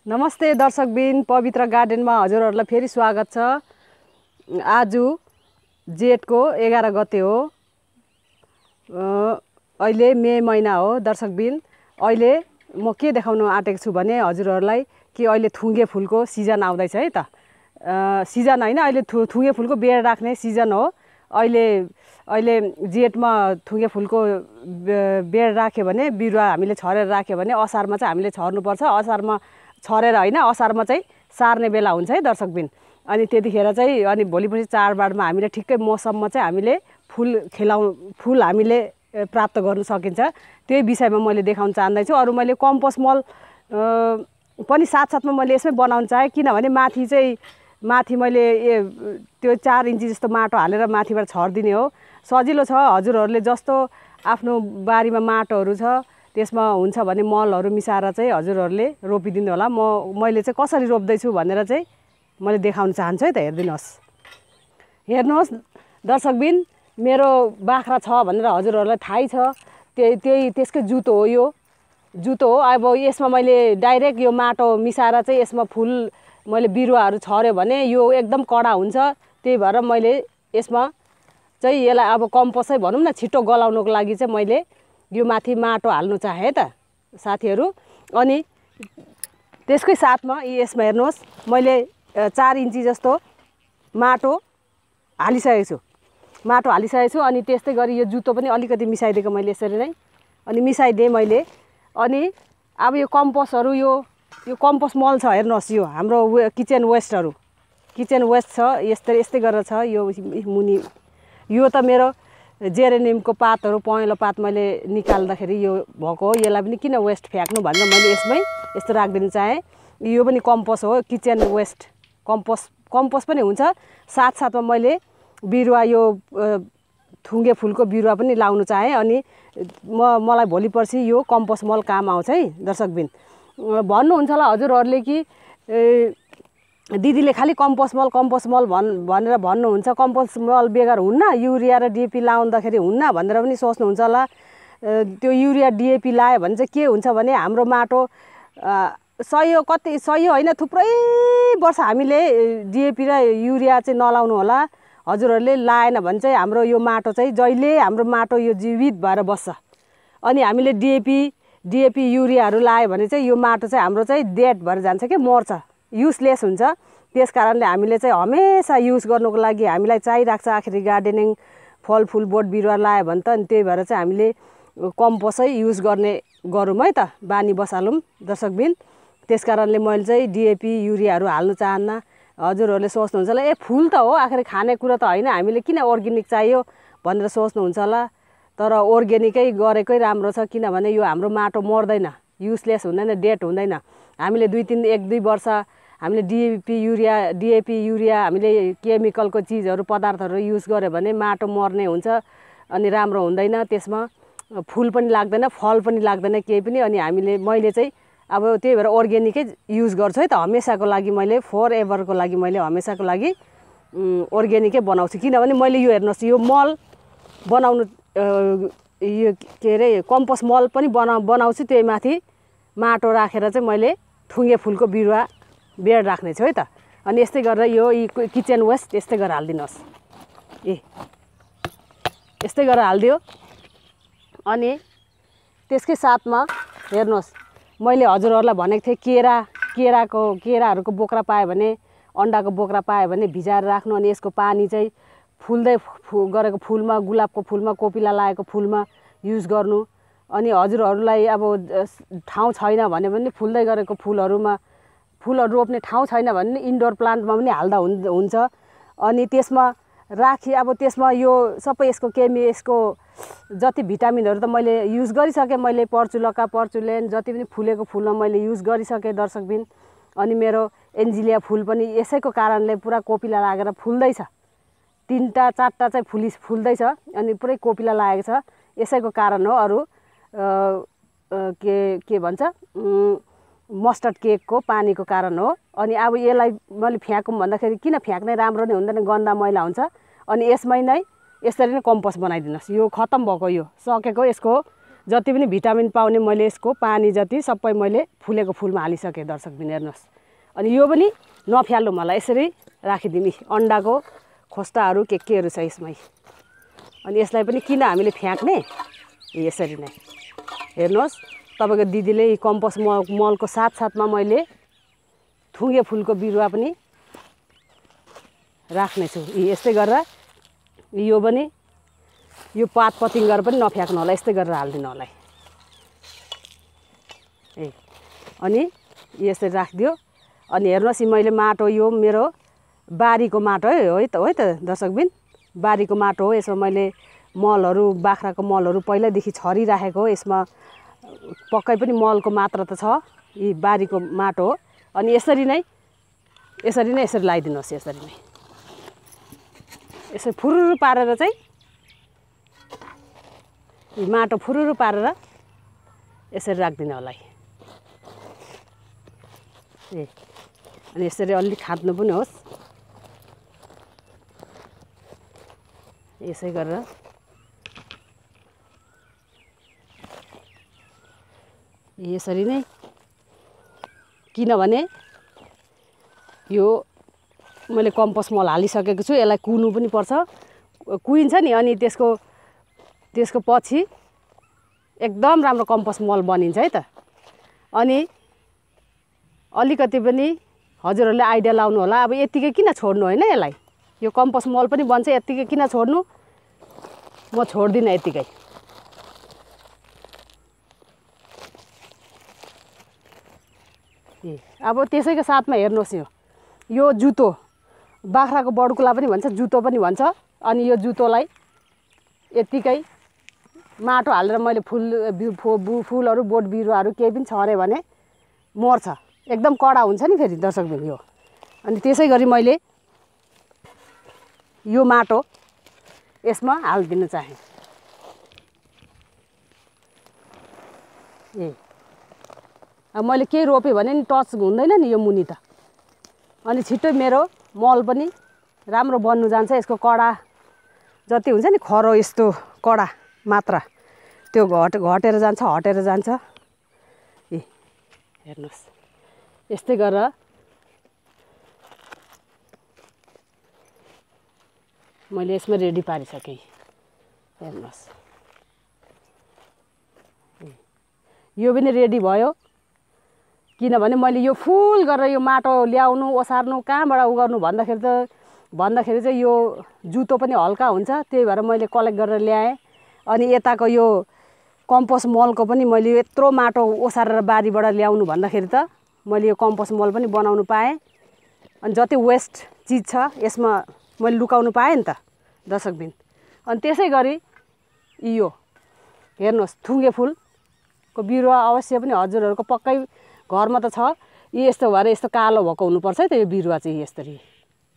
नमस्ते दर्शकबिन, पवित्र गार्डनमा हजुरहरूलाई फेरि स्वागत छ। आज जेठको 11 गते हो। अहिले मे महिना हो दर्शकबिन। अहिले म के देखाउन आँटेको छु भने हजुरहरूलाई कि अहिले थुङ्गे फुलको सिजन आउँदैछ है त। सिजन हैन, अहिले थुङ्गे फुलको बेड राख्ने सिजन हो। अहिले जेठमा थुङ्गे फुलको बेड राख्यो भने बिरुवा हामीले छरेर राख्यो भने असारमा चाहिँ हामीले छर्नुपर्छ। असारमा छरेर हैन, असारमा चाहिँ सार्ने बेला हुन्छ है दर्शकबिन। अनि त्यतिखेर चाहिँ अनि भोलिपछि चाडबाडमा हामीले ठिक्कै मौसममा चाहिँ हामीले फुल हामीले प्राप्त गर्न सकिन्छ। त्यही विषयमा मैले देखाउन चाहन्दैछु। अरू मैले कम्पोस्ट मल पनि साथसाथमा मैले यसमै बनाउन चाहेँ, किनभने माथि मैले त्यो 4 इन्ची जस्तो माटो हालेर माथिबाट छरिदिने हो। सजिलो छ। हजुरहरूले जस्तो आफ्नो बारीमा माटोहरू छ त्यसमा हुन्छ भने मलहरू मिसाएर चाहिँ हजुरहरूले रोपिदिनु होला। मैले चाहिँ कसरी रोप्दैछु भनेर चाहिँ मैले देखाउन चाहन्छु है त। हेर्नुहोस् दर्शकबिन, मेरो बाख्रा छ भनेर हजुरहरूलाई थाहै छ। त्यसकै जुतो हो, यो जुतो हो। अब यसमा मैले डाइरेक्ट यो माटो मिसाएर चाहिँ यसमा फुल मैले बिरुवाहरू छर्यो भने यो एकदम कडा हुन्छ। त्यही भएर मैले यसमा चाहिँ यसलाई अब कम्पोस्टै भनौँ न, छिटो गलाउनको लागि चाहिँ मैले यो माथि माटो हाल्नु चाहेँ है त साथीहरू। अनि त्यसकै साथमा यसमा हेर्नुहोस्, मैले 4 इन्ची जस्तो माटो हालिसकेको छु। अनि त्यस्तै गरी यो जुतो पनि अलिकति मिसाइदिएको मैले यसरी नै। अनि मिसाइदिएँ मैले। अनि अब यो कम्पोस्टहरू यो कम्पोस्ट मल छ। हेर्नुहोस्, यो हाम्रो किचन वेस्ट छ। यस्तै गरेर छ यो मुनि। यो त मेरो जेरेनियमको पातहरू, पहेँलो पात मैले निकाल्दाखेरि यो भएको हो। यसलाई पनि किन वेस्ट फ्याँक्नु भनेर मैले यसमै यस्तो राखिदिनु चाहेँ। यो पनि कम्पोस्ट हो, किचन वेस्ट कम्पोस्ट पनि हुन्छ। साथसाथमा मैले बिरुवा यो थुङ्गे फुलको बिरुवा पनि लाउनु चाहेँ। अनि मलाई भोलि पर्सि यो कम्पोस्ट मल काम आउँछ है दर्शकबिन। भन्नुहुन्छ होला हजुरहरूले कि दिदीले खालि कम्पोस्ट मल भनेर भन्नुहुन्छ। कम्पोस्ट मल बेगर हुन्न, युरिया र डिएपी लाउँदाखेरि हुन्न भनेर पनि सोच्नुहुन्छ होला। त्यो युरिया डिएपी लायो भने चाहिँ के हुन्छ भने हाम्रो माटो सही होइन, थुप्रै वर्ष हामीले डिएपी र युरिया चाहिँ नलाउनु होला। हजुरहरूले लाएन भने चाहिँ हाम्रो यो माटो चाहिँ जहिले हाम्रो माटो यो जीवित भएर बस्छ। अनि हामीले डिएपी युरियाहरू लायो भने चाहिँ यो माटो चाहिँ हाम्रो चाहिँ डेड भएर जान्छ, कि मर्छ, युजलेस हुन्छ। त्यस कारणले हामीले चाहिँ हमेसा युज गर्नुको लागि हामीलाई चाहिरहेको छ। आखिरी गार्डनिङ फलफुल बोट बिरुवा लायो भने त। अनि त्यही भएर चाहिँ हामीले कम्पोस्टै युज गरौँ है त, बानी बसालौँ दर्शकबिन। त्यस कारणले मैले चाहिँ डिएपी युरियाहरू हाल्नु चाहन्न। हजुरहरूले सोच्नुहुन्छ होला ए फुल त हो, आखिर खानेकुरा त होइन, हामीले किन अर्ग्यानिक चाहियो भनेर सोच्नुहुन्छ होला। तर अर्ग्यानिकै गरेकै राम्रो छ, किनभने यो हाम्रो माटो मर्दैन, युजलेस हुँदैन, डेट हुँदैन। हामीले 1-2 वर्ष हामीले डिएपी युरिया हामीले केमिकलको चिजहरू पदार्थहरू युज गऱ्यो भने माटो मर्ने हुन्छ। अनि राम्रो हुँदैन, त्यसमा फुल पनि लाग्दैन, फल पनि लाग्दैन, केही पनि। अनि मैले चाहिँ अब त्यही भएर अर्ग्यानिकै युज गर्छु है त। हमेसाको लागि मैले फरएभरको लागि मैले हमेसाको लागि अर्ग्यानिकै बनाउँछु। किनभने मैले यो हेर्नुहोस्, यो मल बनाउनु यो के अरे कम्पोस्ट मल पनि बनाउँछु। त्यही माथि माटो राखेर चाहिँ मैले थुङ्गे फुलको बिरुवा बेड राख्नेछु है त। अनि यस्तै गरेर यो किचन वेस्ट यस्तै गरेर हालिदिनुहोस्। यस्तै गरेर हालिदियो। अनि त्यसकै साथमा हेर्नुहोस्, मैले हजुरहरूलाई भनेको थिएँ केराहरूको बोक्रा पायो भने, अन्डाको बोक्रा पायो भने भिजाएर राख्नु। अनि यसको पानी चाहिँ फुल्दै गरेको फुलमा, गुलाबको फुलमा, कोपिला लागेको फुलमा युज गर्नु। अनि हजुरहरूलाई अब ठाउँ छैन भने पनि फुल्दै गरेको फुलहरू रोप्ने ठाउँ छैन भने इन्डोर प्लान्टमा पनि हाल्दा हुन्छ। अनि त्यसमा अब त्यसमा यो सबै यसको जति भिटामिनहरू त मैले युज गरिसकेँ। मैले पर्चुलेन जति पनि फुलेको फुलमा मैले युज गरिसकेँ दर्शकबिन। अनि मेरो एन्जिलिया फुल पनि यसैको कारणले पुरा कोपिला लागेर फुल्दैछ। 3-4टा चाहिँ फुल्दैछ। अनि पुरै कोपिला लागेको छ, यसैको कारण हो। अरू के भन्छ मस्टर्ड केकको पानीको कारण हो। अनि अब यसलाई मैले फ्याँकौँ भन्दाखेरि किन फ्याँक्ने, राम्रो नै हुँदैन, गन्दा मैला हुन्छ। अनि यसमै नै यसरी नै कम्पोस्ट बनाइदिनुहोस्। यो खत्तम भएको, यो सकेको, यसको जति पनि भिटामिन पाउने मैले यसको पानी जति सबै मैले फुलेको फुलमा हालिसकेँ दर्शकबिन हेर्नुहोस्। अनि यो पनि नफ्याल्नु मलाई यसरी राखिदिमी। अन्डाको खोस्टाहरू केहरू छ यसमै। अनि यसलाई पनि किन हामीले फ्याँक्ने यसरी नै हेर्नुहोस्। तपाईँको दिदीले कम्पोस्ट मलको साथसाथमा मैले थुङ्गे फुलको बिरुवा पनि राख्नेछु। यस्तै गरेर यो पनि यो पात पतिङ्गर पनि नफ्याँक्नु होला, यस्तै गरेर हालिदिनु होला। अनि यसरी राखिदियो। अनि हेर्नुहोस् मैले माटो यो मेरो बारीको माटो है त दर्शकबिन, बारीको माटो हो। यसमा मैले मलहरू बाख्राको मलहरू पहिल्यैदेखि छरिराखेको हो। यसमा पक्कै पनि मलको मात्रा त छ। यी बारीको माटो हो। अनि यसरी नै यसरी लगाइदिनुहोस्। यसरी नै यसरी फुरुरु पारेर चाहिँ माटो फुरुरु पारेर यसरी राखिदिनु होला। अनि यसरी अलि खाद्नु पनि होस्। यसै गरेर यसरी नै, किनभने यो मैले कम्पोस्ट मल हालिसकेको छु। यसलाई कुनु पनि पर्छ। कुहिन्छ नि अनि त्यसको पछि एकदम राम्रो कम्पोस्ट मल बनिन्छ है त। अनि अलिकति पनि हजुरहरूले आइडिया लाउनु होला। अब यतिकै किन छोड्नु होइन, यसलाई यो कम्पोस्ट मल पनि बन्छ। यतिकै किन छोड्नु, म छोड्दिनँ यतिकै। अब त्यसैको साथमा हेर्नुहोस् यो जुतो बाख्राको बडकुला पनि भन्छ, जुतो पनि भन्छ। अनि यो जुतोलाई यतिकै माटो हालेर मैले फुलहरू बोट बिरुवाहरू केही पनि छरेँ भने मर्छ। एकदम कडा हुन्छ नि फेरि दर्शकबिन यो। अनि त्यसै गरी मैले यो माटो यसमा हालिदिन चाहेँ। अब मैले केही रोपेँ भने नि टच हुँदैन नि यो मुनि त। अनि छिट्टै मेरो मल पनि राम्रो बन्नु जान्छ। यसको कडा जति हुन्छ नि खरो यस्तो कडा मात्रा त्यो घटेर जान्छ, हटेर जान्छ। हेर्नुहोस् यस्तै गरेर मैले यसमा रेडी पारिसकेँ। हेर्नुहोस् यो पनि रेडी भयो। किनभने मैले यो फुल गरेर यो माटो ल्याउनु ओसार्नु कहाँबाट गर्नु भन्दाखेरि चाहिँ यो जुतो पनि हल्का हुन्छ। त्यही भएर मैले कलेक्ट गरेर ल्याएँ। अनि यताको यो कम्पोस्ट मलको पनि मैले यत्रो माटो ओसारेर बारीबाट ल्याउनु भन्दाखेरि त मैले यो कम्पोस्ट मल पनि बनाउनु पाएँ। अनि जति वेस्ट चिज छ यसमा मैले लुकाउनु पाएँ नि त दर्शकबिन। अनि त्यसै गरी यो हेर्नुहोस् थुङ्गे फुलको बिरुवा अवश्य पनि हजुरहरूको पक्कै घरमा त छ। यस्तो भएर यस्तो कालो भएको हुनुपर्छ है त यो बिरुवा चाहिँ। यसरी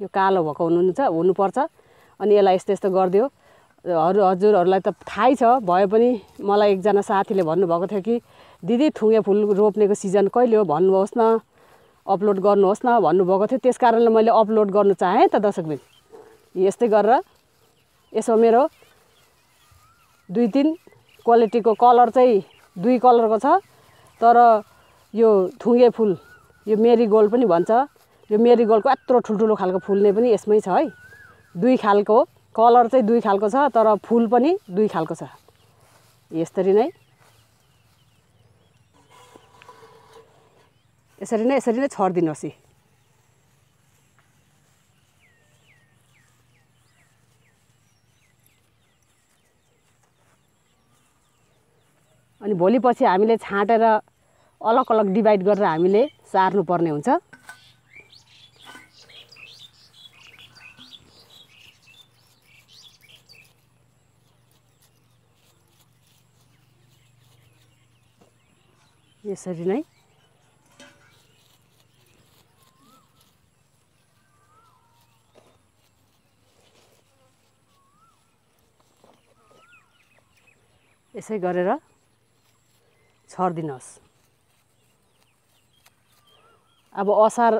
यो कालो भएको हुनुपर्छ। अनि यसलाई यस्तो गरिदियो। हजुरहरूलाई त थाहै छ भए पनि मलाई एकजना साथीले भन्नुभएको थियो कि दिदी थुङ्गे फुल रोप्नेको सिजन कहिले हो भन्नुहोस् न, अपलोड गर्नुहोस् न भन्नुभएको थियो। त्यस कारणले मैले अपलोड गर्नु चाहेँ त दर्शकबिन। यस्तै गरेर यसमा मेरो 2-3 क्वालिटीको कलर चाहिँ 2 कलरको छ। तर यो थुङ्गे फुल यो मेरीगोल्ड पनि भन्छ। यो मेरीगोल्डको यत्रो ठुल्ठुलो खालको फुल्ने पनि यसमै छ है। 2 खालको कलर चाहिँ 2 खालको छ, तर फुल पनि 2 खालको छ। यसरी नै छरिदिनुहोस्। अनि भोलिपछि हामीले छाँटेर अलग अलग डिभाइड गरेर हामीले सार्नुपर्ने हुन्छ। यसरी नै यसै गरेर छरिदिनुहोस्। अब असार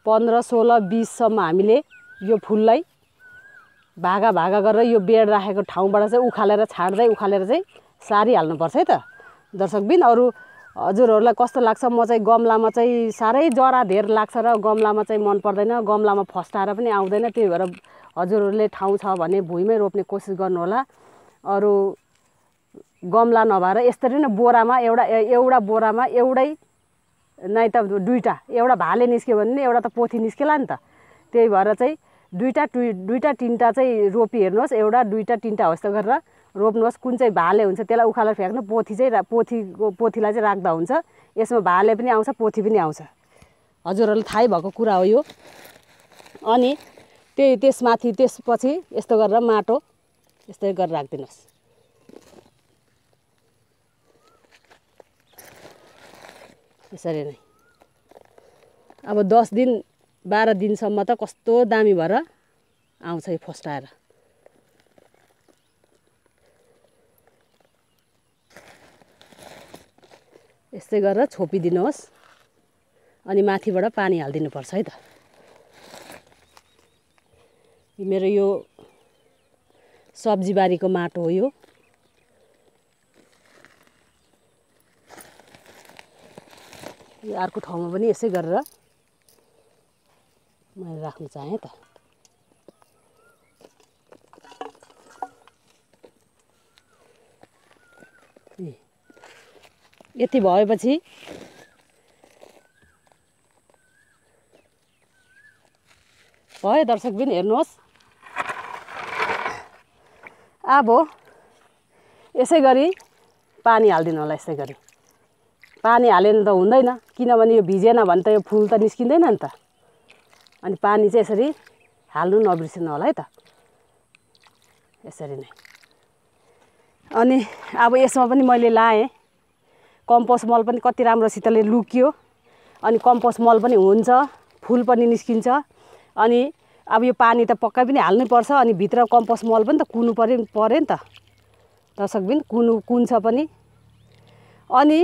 15, 16, 20 सम्म हामीले यो फुललाई भागा भागा गरेर यो बेड राखेको ठाउँबाट चाहिँ उखालेर चाहिँ सारिहाल्नुपर्छ है त दर्शकबिन। अरू हजुरहरूलाई कस्तो लाग्छ, म चाहिँ गमलामा चाहिँ साह्रै जरा धेर लाग्छ र गमलामा चाहिँ मन पर्दैन, गमलामा फस्टाएर पनि आउँदैन। त्यही भएर हजुरहरूले ठाउँ छ भने भुइँमै रोप्ने कोसिस गर्नुहोला। अरू गमला नभएर यसरी नै बोरामा एउटा बोरामा एउटै नै त दुईवटा, एउटा भाले निस्क्यो भने एउटा त पोथी निस्केला नि त। त्यही भएर चाहिँ दुईवटा तिनवटा चाहिँ रोपी हेर्नुहोस्, एउटा दुईवटा तिनवटा हो यस्तो गरेर रोप्नुहोस्। कुन चाहिँ भाले हुन्छ त्यसलाई उखालेर फ्याँक्नु, पोथीलाई चाहिँ राख्दा हुन्छ। यसमा भाले पनि आउँछ, पोथी पनि आउँछ, हजुरहरूलाई थाहै भएको कुरा हो यो। अनि त्यसपछि यस्तो गरेर माटो यस्तै गरेर राखिदिनुहोस्। यसरी नै अब 10 दिन 12 दिनसम्म त कस्तो दामी भएर आउँछ यो फस्टाएर। यस्तै गरेर छोपिदिनुहोस् अनि माथिबाट पानी हालिदिनुपर्छ है त। मेरो यो सब्जी बारीको माटो हो यो। अर्को ठाउँमा पनि यसै गरेर मैले राख्न चाहेँ त। यति भएपछि भयो दर्शकबिन, हेर्नुहोस्। अब यसै गरी पानी हालिदिनु होला। यसै गरी पानी हालेन त हुँदैन, किनभने यो भिजेन भने त यो फुल त निस्किँदैन नि त। अनि पानी चाहिँ यसरी हाल्नु नबिर्सिनु होला है त, यसरी नै। अनि अब यसमा पनि मैले लाएँ कम्पोस्ट मल पनि कति राम्रोसितले लुक्यो। अनि कम्पोस्ट मल पनि हुन्छ, फुल पनि निस्किन्छ। अनि अब यो पानी त पक्कै पनि हाल्नै पर्छ। अनि भित्र कम्पोस्ट मल पनि त कुनु पर्यो नि त दर्शकबिन, कुन्छ पनि। अनि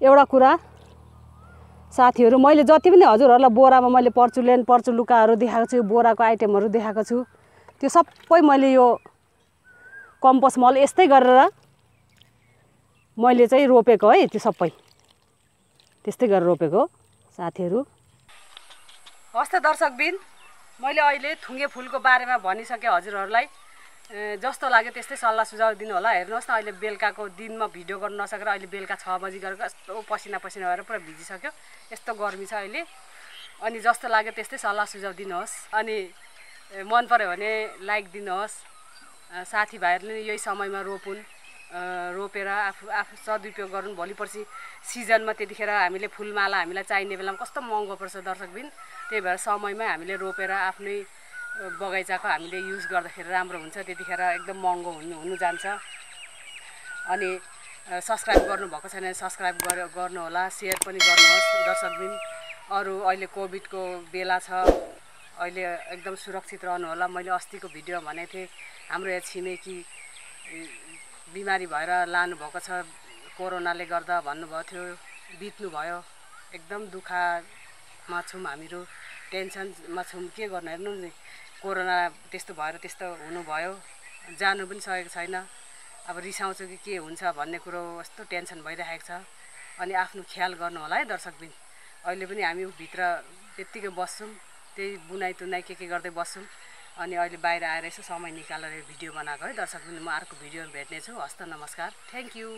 एउटा कुरा साथीहरू, मैले जति पनि हजुरहरूलाई बोरामा मैले पर्चुलुकाहरू देखाएको छु, बोराको आइटमहरू देखाएको छु, त्यो सबै मैले यो कम्पोस्ट मल यस्तै गरेर मैले चाहिँ रोपेको है। त्यो सबै त्यस्तै गरेर रोपेको साथीहरू। हस् त दर्शकबिन, मैले अहिले थुङ्गे फुलको बारेमा भनिसकेँ हजुरहरूलाई। जस्तो लाग्यो त्यस्तै सल्लाह सुझाव दिनु होला। हेर्नुहोस् न, अहिले बेलुकाको दिनमा भिडियो गर्न नसकेर अहिले बेलुका 6 बजी गरेको यस्तो पसिना भएर पुरा भिजिसक्यो। यस्तो गर्मी छ अहिले। अनि जस्तो लाग्यो त्यस्तै सल्लाह सुझाव दिनुहोस्। अनि मन पर्यो भने लाइक दिनुहोस्। साथीभाइहरूले यही समयमा रोपेर आफू सदुपयोग गर्नु। भोलि पर्सि सिजनमा त्यतिखेर हामीले फुलमाला हामीलाई चाहिने बेलामा कस्तो महँगो पर्छ दर्शकबिन। त्यही भएर समयमै हामीले रोपेर आफ्नै बगैँचाको हामीले युज गर्दाखेरि राम्रो हुन्छ। त्यतिखेर एकदम महँगो हुनु जान्छ। अनि सब्सक्राइब गर्नुभएको छैन भने सब्सक्राइब गर्नुहोला, सेयर पनि गर्नुहोस् दर्शकबिन। अरू अहिले कोभिडको बेला छ, अहिले एकदम सुरक्षित रहनु होला। मैले अस्तिको भिडियोमा भनेको थिएँ, हाम्रो यहाँ छिमेकी बिमारी भएर लानुभएको छ कोरोनाले गर्दा भन्नुभएको थियो, बित्नु भयो। एकदम दुःखमा छौँ हामीहरू, टेन्सनमा छौँ। के गर्नु, हेर्नु नि कोरोना त्यस्तो भएर त्यस्तो हुनुभयो, जानु पनि सकेको छैन। अब रिसाउँछु कि के हुन्छ भन्ने कुरो कस्तो टेन्सन भइरहेको छ। अनि आफ्नो ख्याल गर्नु होला है दर्शकबिन। अहिले पनि हामी भित्र त्यत्तिकै बस्छौँ, त्यही बुनाइ तुनाइ के गर्दै बस्छौँ। अनि अहिले बाहिर आएर यसो समय निकालेर भिडियो बनाएको है दर्शकबिन। म अर्को भिडियोमा भेट्नेछु। हस्त नमस्कार, थ्याङ्क यू।